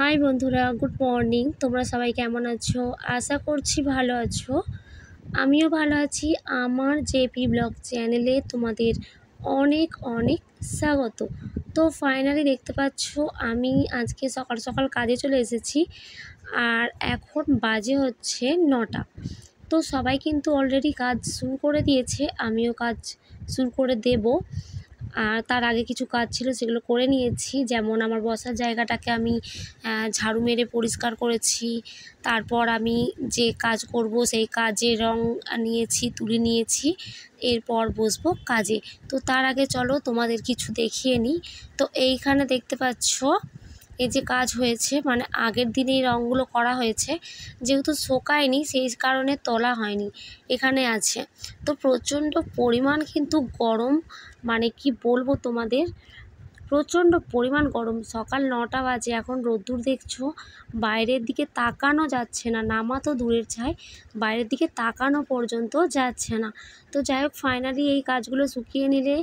High বন্ধুরা, good morning. তোমরা সবাই কেমন আছো? আশা করছি ভালো আছো। আমিও ভালো আছি। আমার জেপি ব্লগ চ্যানেলে তোমাদের অনেক অনেক স্বাগত। তো ফাইনালি দেখতে পাচ্ছ আমি আজকে সকাল সকাল কাজে চলে এসেছি। আর এখন বাজে হচ্ছে 9টা। তো সবাই কিন্তু অলরেডি কাজ শুরু করে দিয়েছে, আমিও কাজ শুরু করে দেব। আর তার আগে কিছু কাজ ছিল, সেগুলো করে নিয়েছি। যেমন আমার বসার জায়গাটাকে আমি ঝাড়ু মেরে পরিষ্কার করেছি। তারপর আমি যে কাজ করব সেই কাজে রং নিয়েছি, তুলে নিয়েছি। এরপর বসবো কাজে। তো তার আগে চলো তোমাদের কিছু দেখিয়ে নিই। তো এইখানে দেখতে পাচ্ছ এই যে কাজ হয়েছে, মানে আগের দিনে এই রঙগুলো করা হয়েছে, যেহেতু শোকায়নি সেই কারণে তোলা হয়নি, এখানে আছে। তো প্রচণ্ড পরিমাণ কিন্তু গরম, মানে কি বলবো তোমাদের, প্রচণ্ড পরিমাণ গরম। সকাল 9টা বাজে, এখন রোদ্দুর দেখছো, বাইরের দিকে তাকানো যাচ্ছে না, নামা তো দূরের ছাই, বাইরের দিকে তাকানো পর্যন্ত যাচ্ছে না। তো যাই হোক, ফাইনালি এই কাজগুলো শুকিয়ে নিলে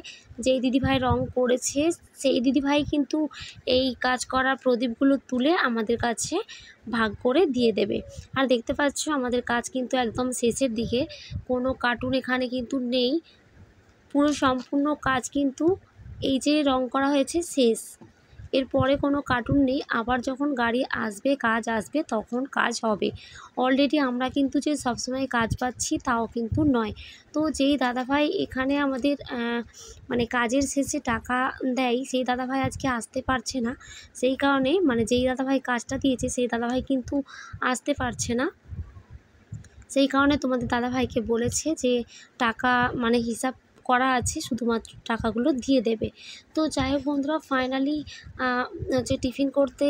যেই দিদিভাই রং করেছে সেই দিদিভাই কিন্তু এই কাজ করা প্রদীপগুলো তুলে আমাদের কাছে ভাগ করে দিয়ে দেবে। আর দেখতে পাচ্ছ আমাদের কাজ কিন্তু একদম শেষের দিকে, কোনো কার্টুন এখানে কিন্তু নেই, পুরো সম্পূর্ণ কাজ কিন্তু এই যে রং করা হয়েছে শেষ। এরপরে কোনো কার্টুন নেই, আবার যখন গাড়ি আসবে, কাজ আসবে, তখন কাজ হবে। অলরেডি আমরা কিন্তু যে সবসময় কাজ পাচ্ছি তাও কিন্তু নয়। তো যেই দাদাভাই এখানে আমাদের মানে কাজের শেষে টাকা দেয়, সেই দাদাভাই আজকে আসতে পারছে না। সেই কারণে মানে যেই দাদাভাই কাজটা দিয়েছে সেই দাদাভাই কিন্তু আসতে পারছে না। সেই কারণে তোমাদের দাদাভাইকে বলেছে যে টাকা মানে হিসাব করা আছে, শুধুমাত্র টাকাগুলো দিয়ে দেবে। তো যাই হোক বন্ধুরা, ফাইনালি যে টিফিন করতে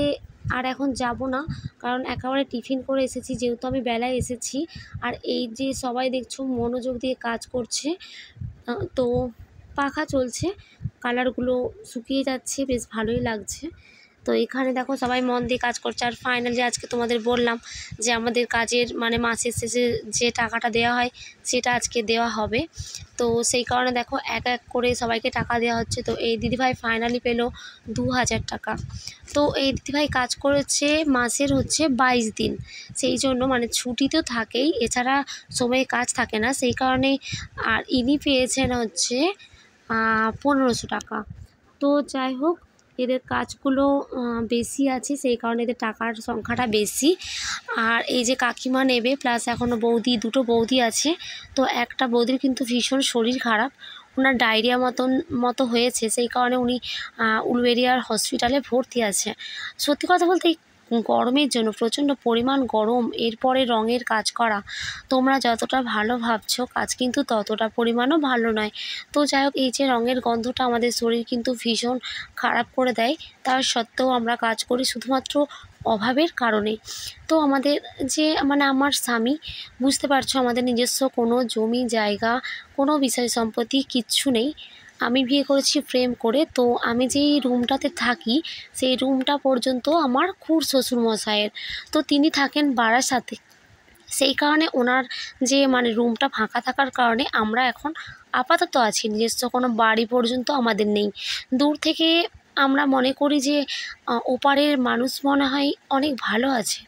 আর এখন যাব না, কারণ একেবারে টিফিন করে এসেছি, যেহেতু আমি বেলায় এসেছি। আর এই যে সবাই দেখছো মনোযোগ দিয়ে কাজ করছে, তো পাখা চলছে, কালারগুলো শুকিয়ে যাচ্ছে, বেশ ভালোই লাগছে। তো এখানে দেখো সবাই মন দিয়ে কাজ করছে। আর ফাইনালি আজকে তোমাদের বললাম যে আমাদের কাজের মানে মাসের শেষে যে টাকাটা দেওয়া হয় সেটা আজকে দেওয়া হবে। তো সেই কারণে দেখো এক এক করে সবাইকে টাকা দেওয়া হচ্ছে। তো এই দিদিভাই ফাইনালি পেলো 2000 টাকা। তো এই দিদিভাই কাজ করেছে মাসের হচ্ছে 22 দিন, সেই জন্য মানে ছুটি তো থাকেই, এছাড়া সময়ে কাজ থাকে না, সেই কারণে। আর ইনি পেয়েছেন হচ্ছে 1500 টাকা। তো যাই হোক, এদের কাজগুলো বেশি আছে, সেই কারণে এদের টাকার সংখ্যাটা বেশি। আর এই যে কাকিমা নেবে, প্লাস এখনও বৌদি, দুটো বৌদি আছে। তো একটা বৌদির কিন্তু ভীষণ শরীর খারাপ, ওনার ডায়রিয়া মতো হয়েছে, সেই কারণে উনি উলুবেড়িয়ার হসপিটালে ভর্তি আছে। সত্যি কথা বলতে এই গরমের জন্য, প্রচণ্ড পরিমাণ গরম, এরপরে রঙের কাজ করা, তোমরা যতটা ভালো ভাবছো কাজ কিন্তু ততটা পরিমাণও ভালো নয়। তো যাই হোক, এই যে রঙের গন্ধটা আমাদের শরীর কিন্তু ভীষণ খারাপ করে দেয়, তার সত্ত্বেও আমরা কাজ করি শুধুমাত্র অভাবের কারণে। তো আমাদের যে মানে আমার স্বামী, বুঝতে পারছো, আমাদের নিজস্ব কোনো জমি জায়গা, কোনো বিষয় সম্পত্তি কিচ্ছু নেই। আমি বিয়ে করেছি প্রেম করে। তো আমি যেই রুমটাতে থাকি সেই রুমটা পর্যন্ত আমার খুড় শ্বশুরমশাইয়ের। তো তিনি থাকেন বারাসাতে, সেই কারণে ওনার যে মানে রুমটা ফাঁকা থাকার কারণে আমরা এখন আপাতত আছি, নিজস্ব কোনো বাড়ি পর্যন্ত আমাদের নেই। দূর থেকে আমরা মনে করি যে ওপারের মানুষ মনে হয় অনেক ভালো আছে,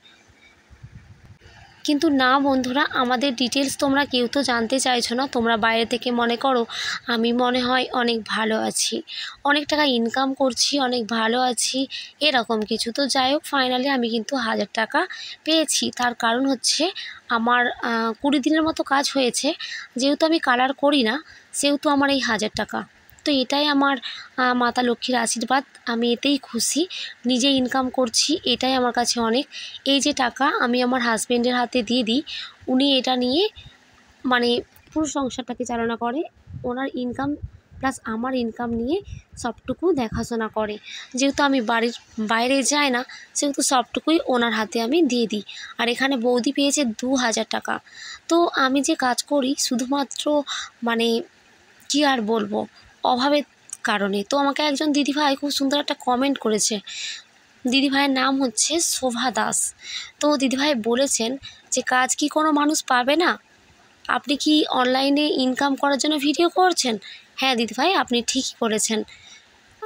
কিন্তু না বন্ধুরা, আমাদের ডিটেলস তোমরা কেউ তো জানতে চাইছো না। তোমরা বাইরে থেকে মনে করো আমি মনে হয় অনেক ভালো আছি, অনেক টাকা ইনকাম করছি, অনেক ভালো আছি, এরকম কিছু। তো যাই হোক, ফাইনালি আমি কিন্তু 1000 টাকা পেয়েছি। তার কারণ হচ্ছে আমার 20 দিনের মতো কাজ হয়েছে, যেহেতু আমি কালার করি না সেহেতু আমার এই 1000 টাকা। তো এটাই আমার মাতা লক্ষ্মীর আশীর্বাদ, আমি এতেই খুশি। নিজে ইনকাম করছি, এটাই আমার কাছে অনেক। এই যে টাকা আমি আমার হাজব্যান্ডের হাতে দিয়ে দিই, উনি এটা নিয়ে মানে পুরো সংসারটাকে চালনা করে। ওনার ইনকাম প্লাস আমার ইনকাম নিয়ে সবটুকু দেখাশোনা করে। যেহেতু আমি বাড়ির বাইরে যাই না, সেহেতু সবটুকুই ওনার হাতে আমি দিয়ে দিই। আর এখানে বৌদি পেয়েছে 2000 টাকা। তো আমি যে কাজ করি শুধুমাত্র মানে কি আর বলবো, অভাবের কারণে। তো আমাকে একজন দিদিভাই খুব সুন্দর একটা কমেন্ট করেছে, দিদিভাইয়ের নাম হচ্ছে শোভা দাস। তো দিদিভাই বলেছেন যে কাজ কি কোনো মানুষ পাবে না? আপনি কি অনলাইনে ইনকাম করার জন্য ভিডিও করছেন? হ্যাঁ দিদিভাই, আপনি ঠিকই করেছেন।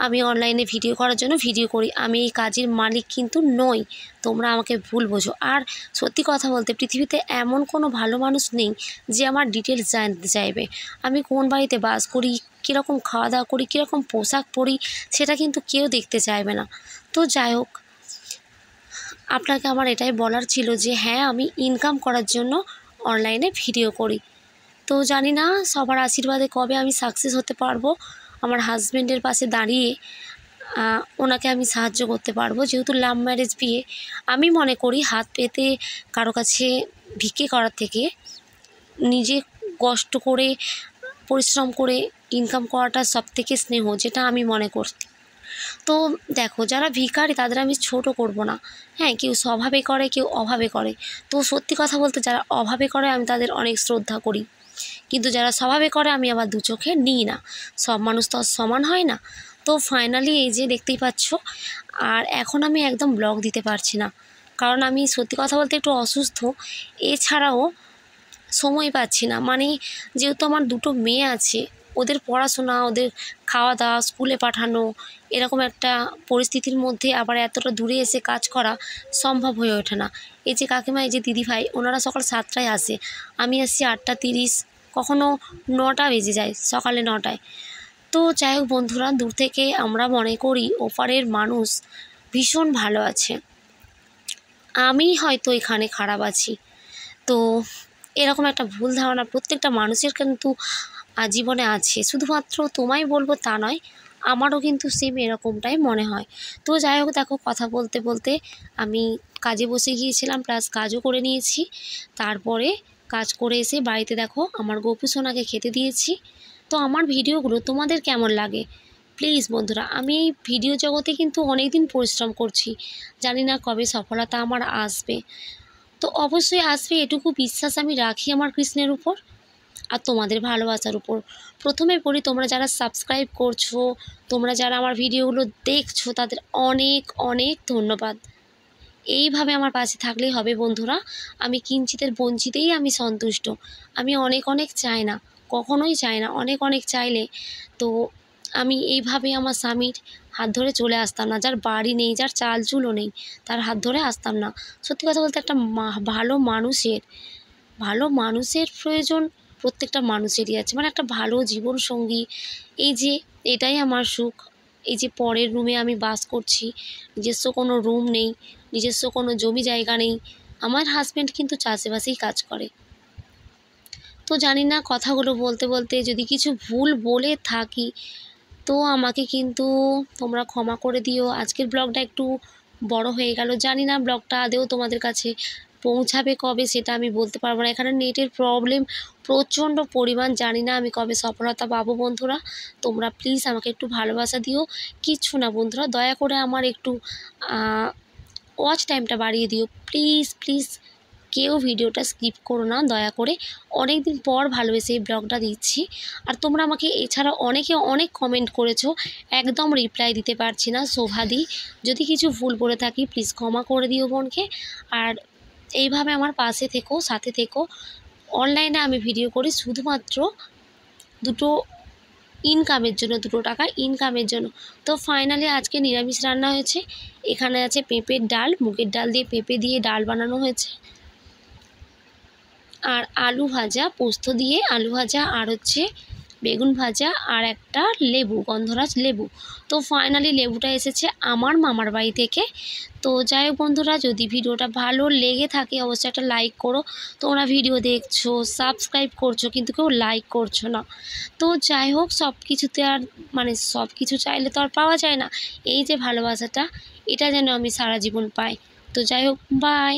আমি অনলাইনে ভিডিও করার জন্য ভিডিও করি, আমি এই কাজের মালিক কিন্তু নই, তোমরা আমাকে ভুল বোঝো। আর সত্যি কথা বলতে পৃথিবীতে এমন কোনো ভালো মানুষ নেই যে আমার ডিটেলস জানতে চাইবে, আমি কোন বাড়িতে বাস করি, কীরকম খাওয়া দাওয়া করি, কীরকম পোশাক পরি, সেটা কিন্তু কেউ দেখতে চাইবে না। তো যাই হোক, আপনাকে আমার এটাই বলার ছিল যে হ্যাঁ, আমি ইনকাম করার জন্য অনলাইনে ভিডিও করি। তো জানি না সবার আশীর্বাদে কবে আমি সাকসেস হতে পারবো, আমার হাজব্যান্ডের পাশে দাঁড়িয়ে ওনাকে আমি সাহায্য করতে পারবো। যেহেতু লাভ ম্যারেজ বিয়ে, আমি মনে করি হাত পেতে কারো কাছে ভিক্ষে করার থেকে নিজে কষ্ট করে পরিশ্রম করে ইনকাম করাটা সবথেকে স্নেহ, যেটা আমি মনে করি। তো দেখো, যারা ভিখারি তাদের আমি ছোট করব না, হ্যাঁ, কেউ স্বভাবে করে, কেউ অভাবে করে। তো সত্যি কথা বলতে যারা অভাবে করে আমি তাদের অনেক শ্রদ্ধা করি, কিন্তু যারা স্বভাবে করে আমি আবার দু চোখে নিই না। সব মানুষ তো আর সমান হয় না। তো ফাইনালি এই যে দেখতেই পাচ্ছ, আর এখন আমি একদম ব্লগ দিতে পারছি না, কারণ আমি সত্যি কথা বলতে একটু অসুস্থ, এছাড়াও সময় পাচ্ছি না। মানে যেহেতু আমার দুটো মেয়ে আছে, ওদের পড়াশোনা, ওদের খাওয়া দাওয়া, স্কুলে পাঠানো, এরকম একটা পরিস্থিতির মধ্যে আবার এতটা দূরে এসে কাজ করা সম্ভব হয়ে ওঠে না। এই যে কাকিমা, এই যে দিদিভাই, ওনারা সকাল 7টায় আসে, আমি আসছি 8:30, কখনো 9টা বেজে যায়, সকালে 9টায়। তো যাই হোক বন্ধুরা, দূর থেকে আমরা মনে করি ওপারের মানুষ ভীষণ ভালো আছে, আমি হয়তো এখানে খারাপ আছি। তো এরকম একটা ভুল ধারণা প্রত্যেকটা মানুষের কিন্তু জীবনে আছে। শুধুমাত্র তোমায় বলবো তা নয়, আমারও কিন্তু সেম এরকমটাই মনে হয়। তো যাই হোক, দেখো কথা বলতে বলতে আমি কাজে বসে গিয়েছিলাম, প্লাস কাজও করে নিয়েছি। তারপরে কাজ করে এসে বাড়িতে দেখো আমার গোপু সোনাকে খেতে দিয়েছি। তো আমার ভিডিওগুলো তোমাদের কেমন লাগে প্লিজ বন্ধুরা, আমি এই ভিডিও জগতে কিন্তু অনেক দিন পরিশ্রম করছি, জানি না কবে সফলতা আমার আসবে। তো অবশ্যই আসবে, এটুকু বিশ্বাস আমি রাখি আমার কৃষ্ণের উপর আর তোমাদের ভালোবাসার উপর। প্রথমে বলি, তোমরা যারা সাবস্ক্রাইব করছো, তোমরা যারা আমার ভিডিওগুলো দেখছো, তাদের অনেক অনেক ধন্যবাদ। এইভাবে আমার পাশে থাকলেই হবে বন্ধুরা, আমি কিঞ্চিতের বঞ্চিতেই আমি সন্তুষ্ট। আমি অনেক অনেক চাই না, কখনোই চাই না। অনেক অনেক চাইলে তো আমি এইভাবে আমার স্বামীর হাত ধরে চলে আসতাম না, যার বাড়ি নেই, যার চাল চুলও নেই, তার হাত ধরে আসতাম না। সত্যি কথা বলতে একটা ভালো মানুষের প্রয়োজন প্রত্যেকটা মানুষেরই আছে, মানে একটা ভালো জীবন সঙ্গী। এই যে এটাই আমার সুখ। এই যে পরের রুমে আমি বাস করছি, নিজস্ব কোনো রুম নেই, নিজস্ব কোনো জমি জায়গা নেই। আমার হাজব্যান্ড কিন্তু চাষবাসেই কাজ করে। তো জানি না কথাগুলো বলতে বলতে যদি কিছু ভুল বলে থাকি, তো আমাকে কিন্তু তোমরা ক্ষমা করে দিও। আজকের ব্লগটা একটু বড় হয়ে গেল, জানি না ব্লগটা আদেও তোমাদের কাছে পৌঁছাবে কবে সেটা আমি বলতে পারবো না। এখানে নেটের প্রবলেম প্রচণ্ড পরিমাণ, জানি না আমি কবে সফলতা পাবো। বন্ধুরা তোমরা প্লিজ আমাকে একটু ভালোবাসা দিও, কিচ্ছু না বন্ধুরা, দয়া করে আমার একটু ওয়াচ টাইমটা বাড়িয়ে দিও প্লিজ প্লিজ। কেউ ভিডিওটা স্কিপ করো না দয়া করে, অনেক দিন পর ভালোবেসে এই ব্লগটা দিচ্ছি। আর তোমরা আমাকে এছাড়া অনেকে অনেক কমেন্ট করেছো, একদম রিপ্লাই দিতে পারছি না শোভাদি, যদি কিছু ভুল করে থাকি প্লিজ ক্ষমা করে দিও বোনকে। আর এইভাবে আমার পাশে থেকো, সাথে থেকো। অনলাইনে আমি ভিডিও করি শুধুমাত্র দুটো ইনকামের জন্য, 2 টাকা ইনকামের জন্য। তো ফাইনালি আজকে নিরামিষ রান্না হয়েছে, এখানে আছে পেঁপের ডাল, মুগের ডাল দিয়ে পেঁপে দিয়ে ডাল বানানো হয়েছে, আর আলু ভাজা, পোস্ত দিয়ে আলু ভাজা, আর হচ্ছে বেগুন ভাজা, আর একটা লেবু, গন্ধরাজ লেবু। তো ফাইনালি লেবুটা এসেছে আমার মামার বাড়ি থেকে। তো যাই হোক বন্ধুরা, যদি ভিডিওটা ভালো লেগে থাকে অবশ্যই একটা লাইক করো। তোমরা ভিডিও দেখছো, সাবস্ক্রাইব করছো, কিন্তু কেউ লাইক করছো না। তো যাই হোক, সব কিছুতে আর মানে সব কিছু চাইলে তো আর পাওয়া যায় না। এই যে ভালোবাসাটা, এটা যেন আমি সারা জীবন পাই। তো যাই হোক, বাই।